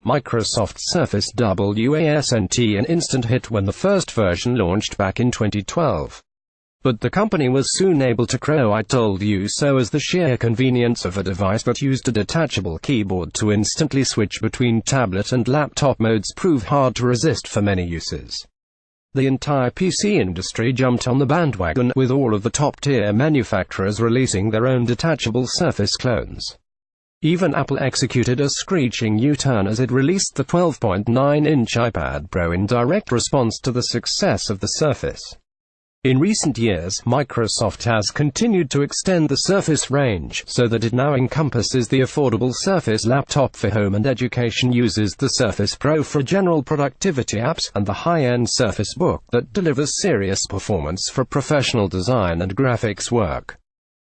Microsoft Surface wasn't an instant hit when the first version launched back in 2012. But the company was soon able to crow "I told you so" as the sheer convenience of a device that used a detachable keyboard to instantly switch between tablet and laptop modes proved hard to resist for many uses. The entire PC industry jumped on the bandwagon, with all of the top-tier manufacturers releasing their own detachable Surface clones. Even Apple executed a screeching U-turn as it released the 12.9-inch iPad Pro in direct response to the success of the Surface. In recent years, Microsoft has continued to extend the Surface range, so that it now encompasses the affordable Surface laptop for home and education, uses the Surface Pro for general productivity apps, and the high-end Surface Book that delivers serious performance for professional design and graphics work.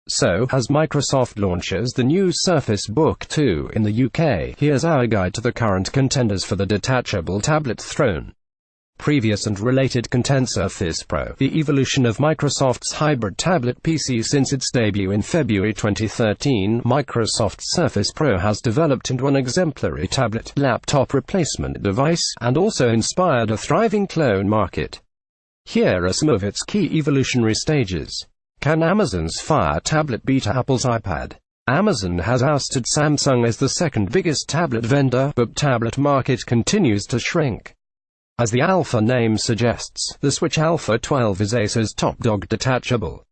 So, as Microsoft launches the new Surface Book 2 in the UK, here's our guide to the current contenders for the detachable tablet throne. Previous and related contend: Surface Pro, the evolution of Microsoft's hybrid tablet PC since its debut in February 2013. Microsoft Surface Pro has developed into an exemplary tablet-laptop replacement device, and also inspired a thriving clone market. Here are some of its key evolutionary stages. Can Amazon's Fire tablet beat Apple's iPad? Amazon has ousted Samsung as the second biggest tablet vendor, but tablet market continues to shrink. As the Alpha name suggests, the Switch Alpha 12 is Acer's top dog detachable.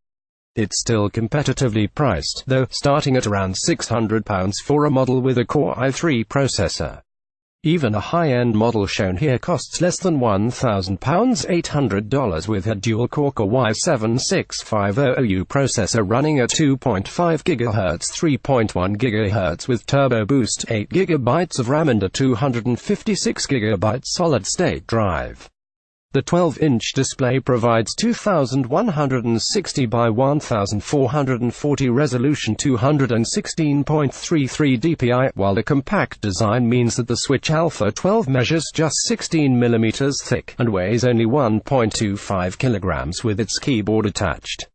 It's still competitively priced, though, starting at around £600 for a model with a Core i3 processor. Even a high-end model shown here costs less than £1,000, $800, with a dual-core Core i7-6650U processor running at 2.5 GHz, 3.1 GHz with Turbo Boost, 8 GB of RAM and a 256 GB solid-state drive. The 12-inch display provides 2160 by 1440 resolution, 216.33 dpi, while the compact design means that the Switch Alpha 12 measures just 16 mm thick, and weighs only 1.25 kg with its keyboard attached.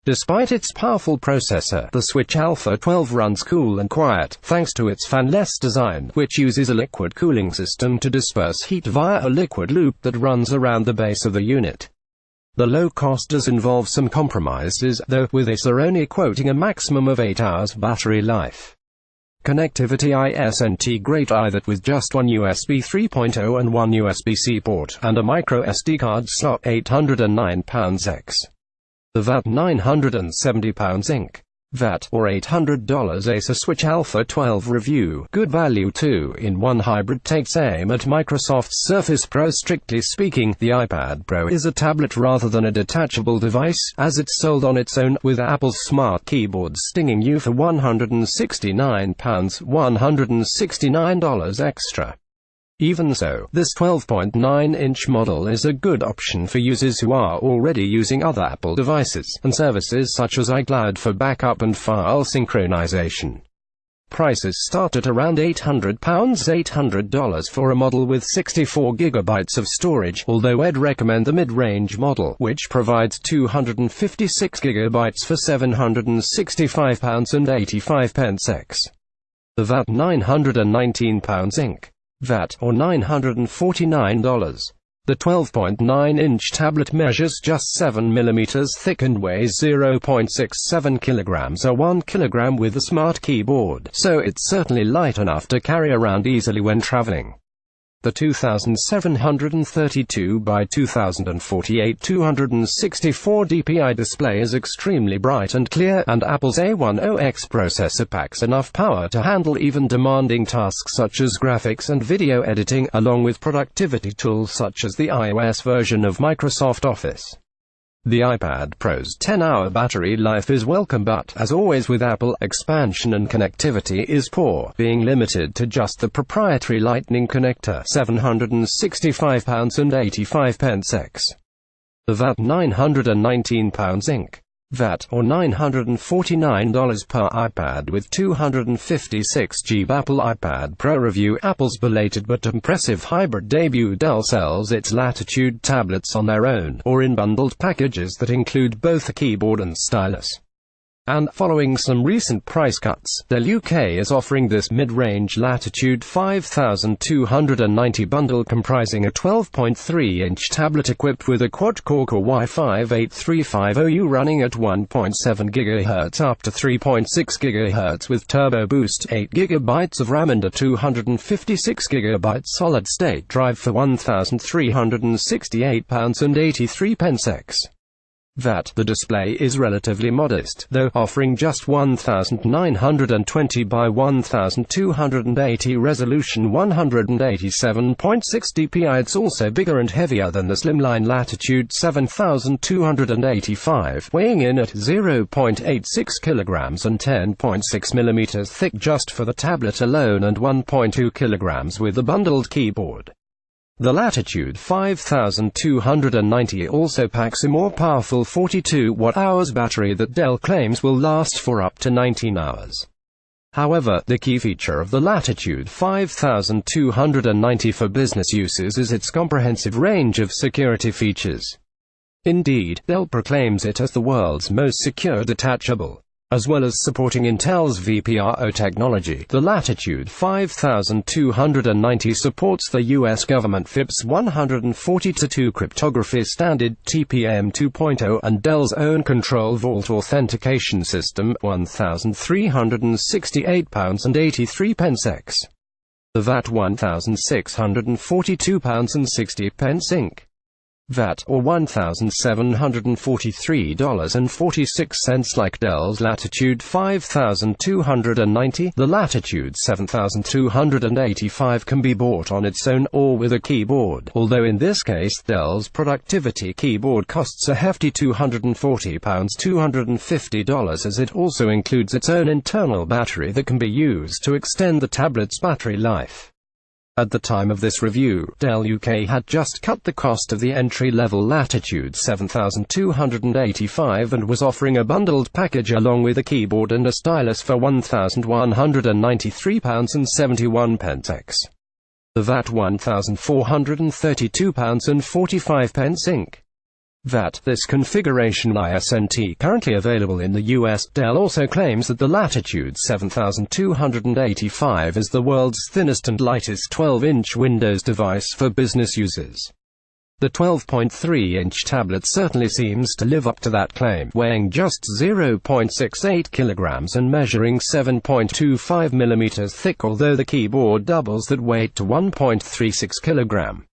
Despite its powerful processor, the Switch Alpha 12 runs cool and quiet, thanks to its fanless design, which uses a liquid cooling system to disperse heat via a liquid loop that runs around the base of the unit. The low cost does involve some compromises, though, with Acer only quoting a maximum of 8 hours battery life. Connectivity isn't great either, with just one USB 3.0 and one USB-C port, and a micro SD card slot, £809 ex. The VAT £970 Inc. VAT, or $800. Acer Switch Alpha 12 review. Good value. 2-in-1 hybrid takes aim at Microsoft's Surface Pro. Strictly speaking, the iPad Pro is a tablet rather than a detachable device, as it's sold on its own, with Apple's smart keyboard stinging you for £169, $169 extra. Even so, this 12.9-inch model is a good option for users who are already using other Apple devices, and services such as iCloud for backup and file synchronization. Prices start at around £800, $800 for a model with 64 GB of storage, although I'd recommend the mid-range model, which provides 256 GB for £765 and 85 ex. The VAT £919 Inc. VAT, or $949. The 12.9-inch tablet measures just 7 mm thick and weighs 0.67 kg or 1 kg with a smart keyboard, so it's certainly light enough to carry around easily when traveling. The 2732 by 2048 264 dpi display is extremely bright and clear, and Apple's A10X processor packs enough power to handle even demanding tasks such as graphics and video editing, along with productivity tools such as the iOS version of Microsoft Office. The iPad Pro's 10-hour battery life is welcome, but, as always with Apple, expansion and connectivity is poor, being limited to just the proprietary Lightning connector, £765 and 85 ex. The VAT £919 Inc. VAT, or $949 per iPad with 256 GB. Apple iPad Pro review. Apple's belated but impressive hybrid debut. Dell sells its Latitude tablets on their own, or in bundled packages that include both a keyboard and stylus. And, following some recent price cuts, Dell UK is offering this mid-range Latitude 5290 bundle comprising a 12.3-inch tablet equipped with a quad-core Core i5-8350U running at 1.7 GHz up to 3.6 GHz with turbo boost, 8 GB of RAM and a 256 GB solid-state drive for £1,368.83 ex. The display is relatively modest, though offering just 1920 by 1280 resolution 187.6 dpi. It's also bigger and heavier than the slimline Latitude 7285, weighing in at 0.86 kg and 10.6 mm thick just for the tablet alone and 1.2 kg with the bundled keyboard. The Latitude 5290 also packs a more powerful 42 Wh battery that Dell claims will last for up to 19 hours. However, the key feature of the Latitude 5290 for business uses is its comprehensive range of security features. Indeed, Dell proclaims it as the world's most secure detachable. As well as supporting Intel's VPRO technology, the Latitude 5290 supports the U.S. government FIPS 140-2 cryptography standard TPM 2.0 and Dell's own Control Vault authentication system, £1,368.83 ex. The VAT £1,642.60 Inc. VAT, or $1,743.46 like Dell's Latitude 5290, the Latitude 7285 can be bought on its own, or with a keyboard, although in this case Dell's productivity keyboard costs a hefty £240 as it also includes its own internal battery that can be used to extend the tablet's battery life. At the time of this review, Dell UK had just cut the cost of the entry-level Latitude 7285 and was offering a bundled package along with a keyboard and a stylus for £1,193.71 ex. The VAT £1,432.45 Inc. VAT. This configuration ISNT currently available in the US. Dell also claims that the Latitude 7285 is the world's thinnest and lightest 12-inch Windows device for business users. The 12.3-inch tablet certainly seems to live up to that claim, weighing just 0.68 kilograms and measuring 7.25 mm thick, although the keyboard doubles that weight to 1.36 kg.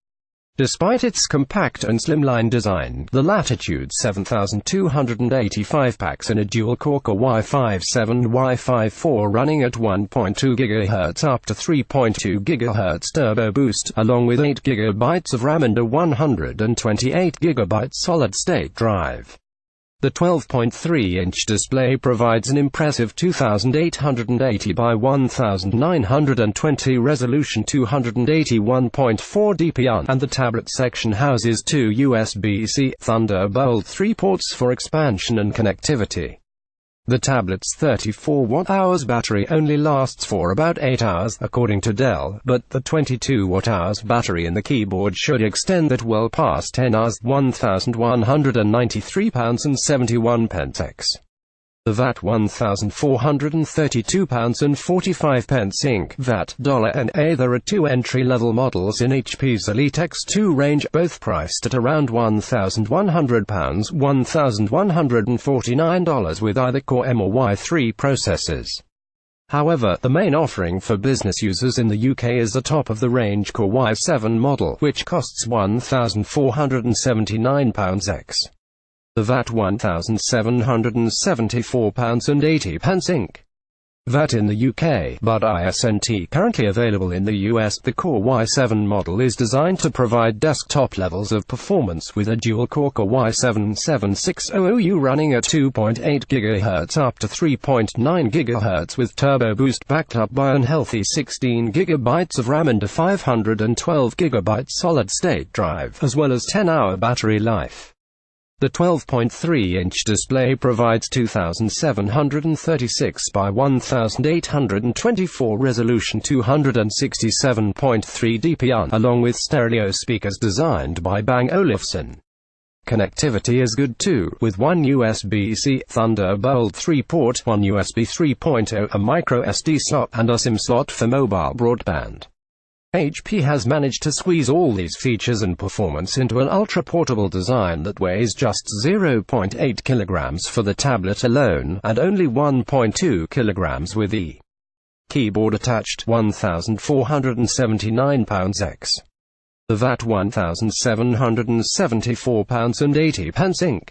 Despite its compact and slimline design, the Latitude 7285 packs in a dual-core Core i5-7 Wi-Fi 4 running at 1.2 GHz up to 3.2 GHz turbo boost, along with 8 GB of RAM and a 128 GB solid-state drive. The 12.3-inch display provides an impressive 2880 by 1920 resolution 281.4 dpi, and the tablet section houses two USB-C Thunderbolt 3 ports for expansion and connectivity. The tablet's 34 Wh battery only lasts for about 8 hours, according to Dell, but the 22 Wh battery in the keyboard should extend that well past 10 hours, £1,193.71 ex. The VAT £1,432.45 Inc. VAT $NA. There are two entry-level models in HP's Elite X2 range, both priced at around £1,100, $1,149 with either Core M or Y3 processors. However, the main offering for business users in the UK is the top-of-the-range Core i7 model, which costs £1,479 ex. The VAT £1,774.80 Inc. VAT in the UK, but ISNT currently available in the US. The Core i7 model is designed to provide desktop levels of performance with a dual-core Core i7-7600U running at 2.8 GHz up to 3.9 GHz with turbo boost, backed up by an healthy 16 GB of RAM and a 512 GB solid-state drive, as well as 10-hour battery life. The 12.3-inch display provides 2736 by 1824 resolution 267.3 dpi, along with stereo speakers designed by Bang & Olufsen. Connectivity is good too, with one USB-C Thunderbolt 3 port, one USB 3.0, a micro SD slot, and a SIM slot for mobile broadband. HP has managed to squeeze all these features and performance into an ultra-portable design that weighs just 0.8 kilograms for the tablet alone, and only 1.2 kilograms with the keyboard attached, £1,479 ex. The VAT £1,774.80 Inc.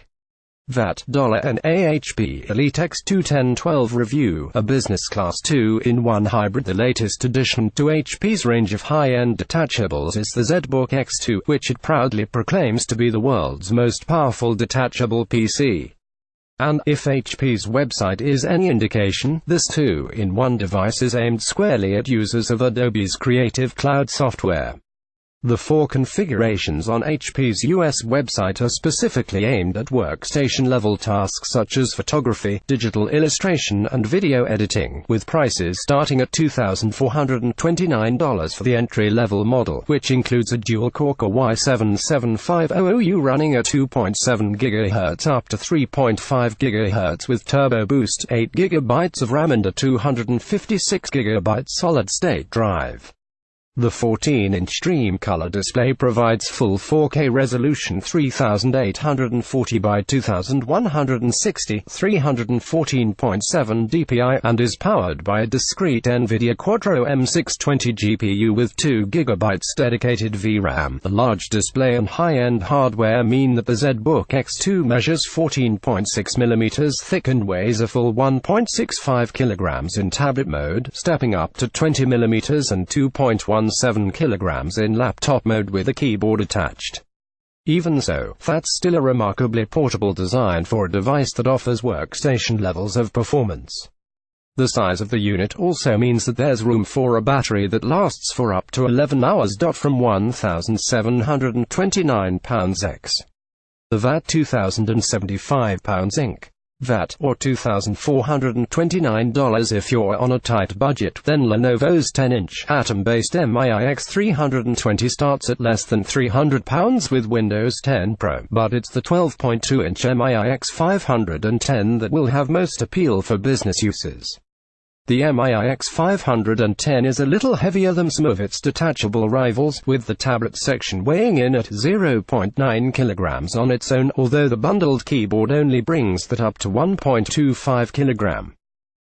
VAT $NAHP Elite X21012 Review, a business class 2-in-1 hybrid. The latest addition to HP's range of high-end detachables is the ZBook X2, which it proudly proclaims to be the world's most powerful detachable PC. And, if HP's website is any indication, this 2-in-1 device is aimed squarely at users of Adobe's Creative Cloud software. The 4 configurations on HP's US website are specifically aimed at workstation-level tasks such as photography, digital illustration, and video editing, with prices starting at $2,429 for the entry-level model, which includes a dual-core i7-7500U running at 2.7 GHz up to 3.5 GHz with turbo boost, 8 GB of RAM and a 256 GB solid-state drive. The 14-inch Stream Color display provides full 4K resolution 3840 by 2160, 314.7 dpi, and is powered by a discrete NVIDIA Quadro M620 GPU with 2 GB dedicated VRAM. The large display and high-end hardware mean that the ZBook X2 measures 14.6 mm thick and weighs a full 1.65 kg in tablet mode, stepping up to 20 mm and 2.17 kilograms in laptop mode with a keyboard attached. Even so, that's still a remarkably portable design for a device that offers workstation levels of performance. The size of the unit also means that there's room for a battery that lasts for up to 11 hours. From £1,729 ex. The VAT £2,075 Inc. VAT, or $2,429 if you're on a tight budget. Then Lenovo's 10-inch Atom-based MIX 320 starts at less than £300 with Windows 10 Pro, but it's the 12.2-inch MIX 510 that will have most appeal for business uses. The MIX 510 is a little heavier than some of its detachable rivals, with the tablet section weighing in at 0.9 kilograms on its own, although the bundled keyboard only brings that up to 1.25 kilogram.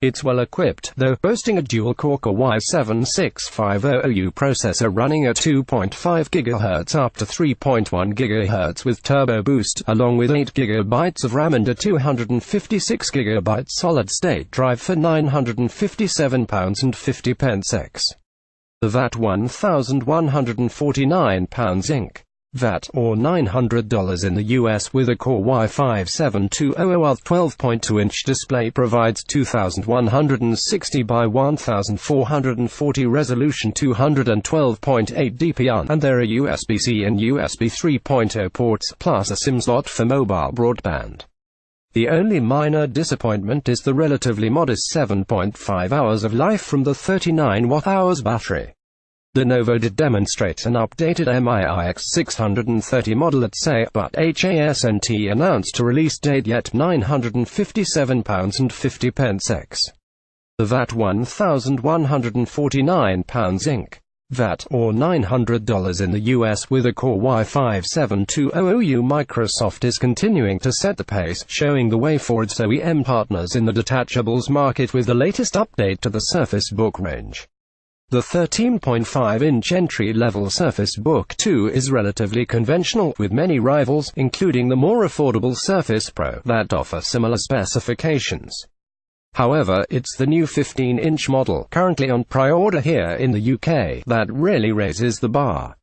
It's well equipped, though, boasting a dual-core i7-6500U processor running at 2.5 GHz up to 3.1 GHz with turbo boost, along with 8 GB of RAM and a 256 GB solid-state drive for £957.50 ex. The VAT £1,149 Inc. VAT, or $900 in the US, with a Core i5-7200 12.2-inch display provides 2160 by 1440 resolution 212.8 dpi, and there are USB-C and USB 3.0 ports, plus a SIM slot for mobile broadband. The only minor disappointment is the relatively modest 7.5 hours of life from the 39 Wh battery. Lenovo did demonstrate an updated MIX 630 model at SEA, but HASNT announced a release date yet £957.50 ex. The VAT £1,149 Inc. VAT, or $900 in the US, with a Core i5-7200U. Microsoft is continuing to set the pace, showing the way for its OEM partners in the detachables market with the latest update to the Surface Book range. The 13.5-inch entry-level Surface Book 2 is relatively conventional, with many rivals, including the more affordable Surface Pro, that offer similar specifications. However, it's the new 15-inch model, currently on pre-order here in the UK, that really raises the bar.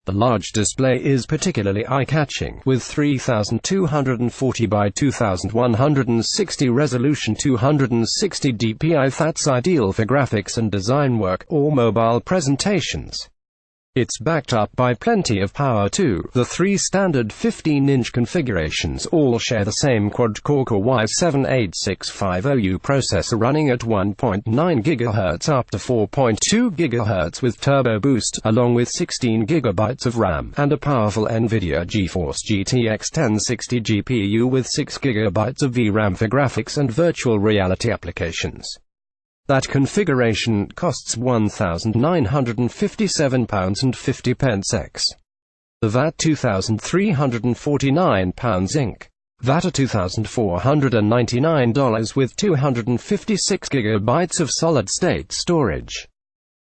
The large display is particularly eye-catching, with 3240 by 2160 resolution 260 dpi. That's ideal for graphics and design work, or mobile presentations. It's backed up by plenty of power too. The three standard 15-inch configurations all share the same quad-core Core i7-8650U processor running at 1.9 GHz up to 4.2 GHz with turbo boost, along with 16 GB of RAM, and a powerful NVIDIA GeForce GTX 1060 GPU with 6 GB of VRAM for graphics and virtual reality applications. That configuration costs £1,957.50 The VAT £2,349 Inc. VAT $2,499 with 256 GB of solid-state storage.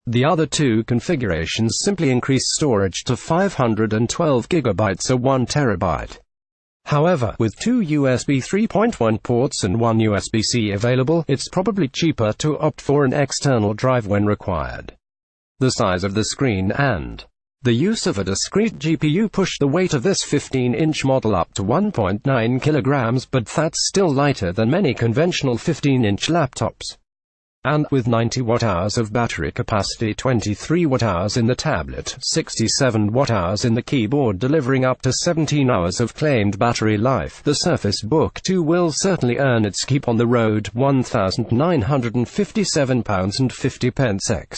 The other two configurations simply increase storage to 512 GB or 1 TB. However, with two USB 3.1 ports and one USB-C available, it's probably cheaper to opt for an external drive when required. The size of the screen and the use of a discrete GPU push the weight of this 15-inch model up to 1.9 kilograms, but that's still lighter than many conventional 15-inch laptops. And with 90 watt-hours of battery capacity, 23 watt-hours in the tablet, 67 watt-hours in the keyboard, delivering up to 17 hours of claimed battery life, the Surface Book 2 will certainly earn its keep on the road. £1,957.50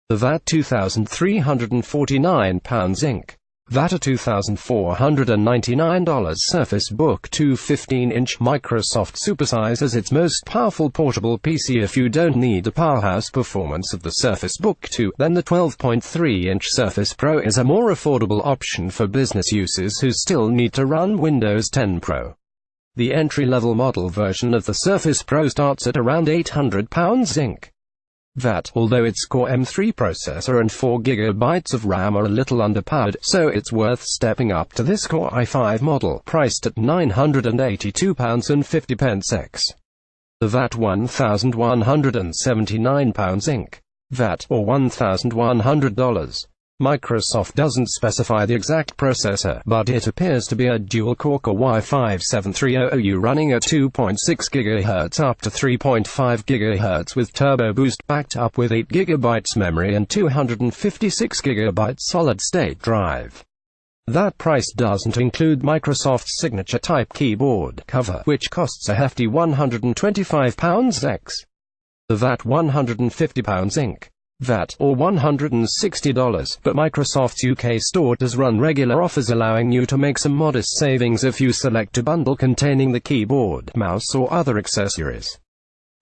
The VAT £2,349 Inc. VAT $2,499 Surface Book 2 15-inch Microsoft supersizes its most powerful portable PC. If you don't need the powerhouse performance of the Surface Book 2, then the 12.3-inch Surface Pro is a more affordable option for business users who still need to run Windows 10 Pro. The entry-level model version of the Surface Pro starts at around £800 Inc. VAT, although its Core M3 processor and 4 GB of RAM are a little underpowered, so it's worth stepping up to this Core i5 model, priced at £982.50. The VAT £1,179 Inc. VAT, or $1,100. Microsoft doesn't specify the exact processor, but it appears to be a dual-core Core i5-7300U running at 2.6 GHz up to 3.5 GHz with turbo boost, backed up with 8 GB memory and 256 GB solid-state drive. That price doesn't include Microsoft's signature-type keyboard cover, which costs a hefty £125 ex. The VAT £150 Inc. VAT, or $160, but Microsoft's UK store does run regular offers allowing you to make some modest savings if you select a bundle containing the keyboard, mouse or other accessories.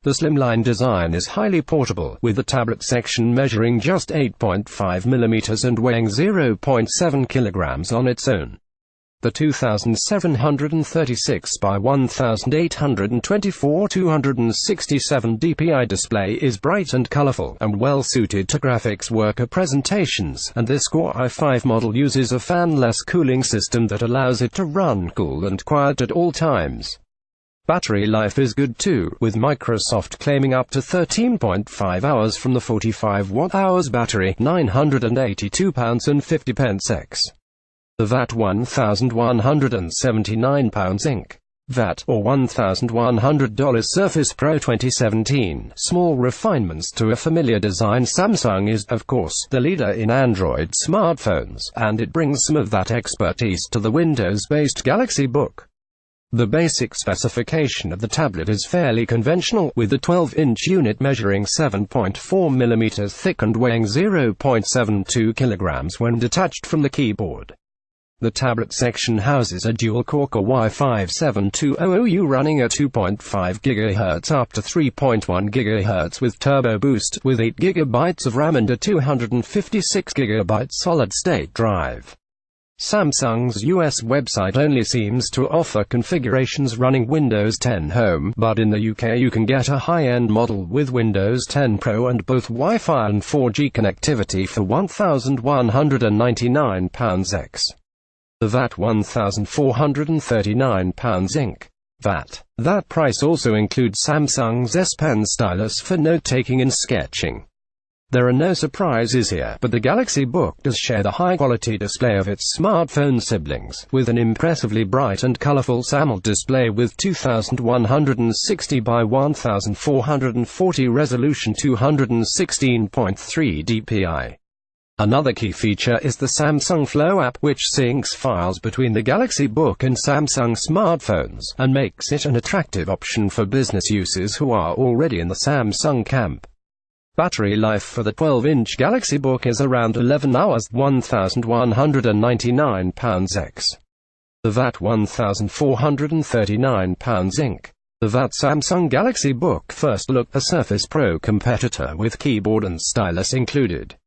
The slimline design is highly portable, with the tablet section measuring just 8.5 mm and weighing 0.7 kg on its own. The 2736 by 1824 267 dpi display is bright and colorful, and well suited to graphics worker presentations, and this Core i5 model uses a fan-less cooling system that allows it to run cool and quiet at all times. Battery life is good too, with Microsoft claiming up to 13.5 hours from the 45 watt-hours battery, £982.50 ex. The VAT £1,179 Inc. VAT, or $1,100 Surface Pro 2017. Small refinements to a familiar design. Samsung is, of course, the leader in Android smartphones, and it brings some of that expertise to the Windows-based Galaxy Book. The basic specification of the tablet is fairly conventional, with the 12-inch unit measuring 7.4 mm thick and weighing 0.72 kg when detached from the keyboard. The tablet section houses a dual-core Core i5-7200U running at 2.5 GHz up to 3.1 GHz with turbo boost, with 8 GB of RAM and a 256 GB solid-state drive. Samsung's US website only seems to offer configurations running Windows 10 Home, but in the UK you can get a high-end model with Windows 10 Pro and both Wi-Fi and 4G connectivity for £1,199 ex. The VAT £1,439 Inc. VAT. That price also includes Samsung's S Pen stylus for note-taking and sketching. There are no surprises here, but the Galaxy Book does share the high-quality display of its smartphone siblings, with an impressively bright and colorful AMOLED display with 2160 by 1440 resolution, 216.3 dpi. Another key feature is the Samsung Flow app, which syncs files between the Galaxy Book and Samsung smartphones, and makes it an attractive option for business users who are already in the Samsung camp. Battery life for the 12-inch Galaxy Book is around 11 hours, 1,199 pounds the VAT £1,439 Inc. The VAT Samsung Galaxy Book first looked a Surface Pro competitor with keyboard and stylus included.